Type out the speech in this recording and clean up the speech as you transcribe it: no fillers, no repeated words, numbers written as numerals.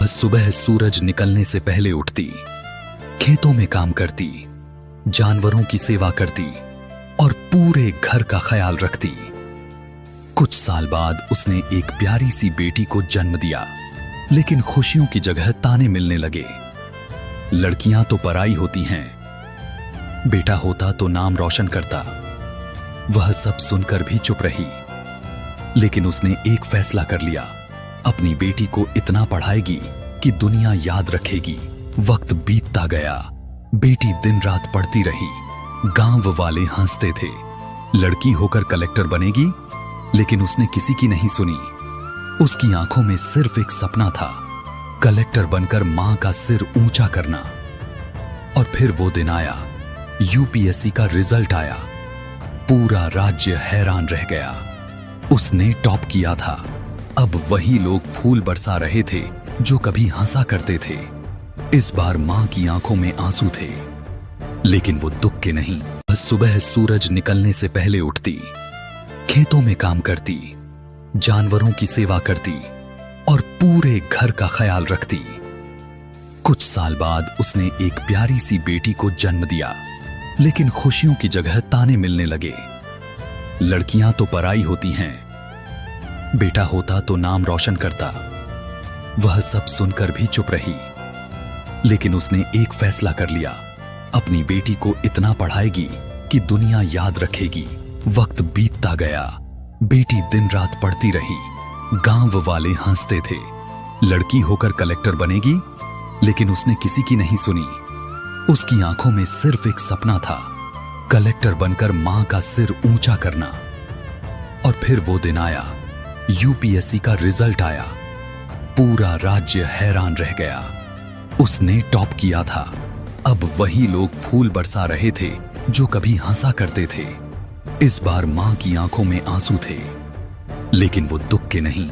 सुबह सूरज निकलने से पहले उठती, खेतों में काम करती, जानवरों की सेवा करती और पूरे घर का ख्याल रखती। कुछ साल बाद उसने एक प्यारी सी बेटी को जन्म दिया, लेकिन खुशियों की जगह ताने मिलने लगे। लड़कियां तो पराई होती हैं, बेटा होता तो नाम रोशन करता। वह सब सुनकर भी चुप रही, लेकिन उसने एक फैसला कर लिया, अपनी बेटी को इतना पढ़ाएगी कि दुनिया याद रखेगी। वक्त बीतता गया, बेटी दिन रात पढ़ती रही। गांव वाले हंसते थे, लड़की होकर कलेक्टर बनेगी, लेकिन उसने किसी की नहीं सुनी। उसकी आंखों में सिर्फ एक सपना था, कलेक्टर बनकर मां का सिर ऊंचा करना। और फिर वो दिन आया, यूपीएससी का रिजल्ट आया। पूरा राज्य हैरान रह गया। उसने टॉप किया था। अब वही लोग फूल बरसा रहे थे जो कभी हंसा करते थे। इस बार मां की आंखों में आंसू थे, लेकिन वो दुख के नहीं। सुबह सूरज निकलने से पहले उठती, खेतों में काम करती, जानवरों की सेवा करती और पूरे घर का ख्याल रखती। कुछ साल बाद उसने एक प्यारी सी बेटी को जन्म दिया, लेकिन खुशियों की जगह ताने मिलने लगे। लड़कियां तो पराई होती हैं, बेटा होता तो नाम रोशन करता। वह सब सुनकर भी चुप रही, लेकिन उसने एक फैसला कर लिया, अपनी बेटी को इतना पढ़ाएगी कि दुनिया याद रखेगी। वक्त बीतता गया, बेटी दिन रात पढ़ती रही। गांव वाले हंसते थे, लड़की होकर कलेक्टर बनेगी, लेकिन उसने किसी की नहीं सुनी। उसकी आंखों में सिर्फ एक सपना था, कलेक्टर बनकर मां का सिर ऊंचा करना। और फिर वो दिन आया, यूपीएससी का रिजल्ट आया। पूरा राज्य हैरान रह गया। उसने टॉप किया था। अब वही लोग फूल बरसा रहे थे जो कभी हंसा करते थे। इस बार मां की आंखों में आंसू थे, लेकिन वो दुख के नहीं।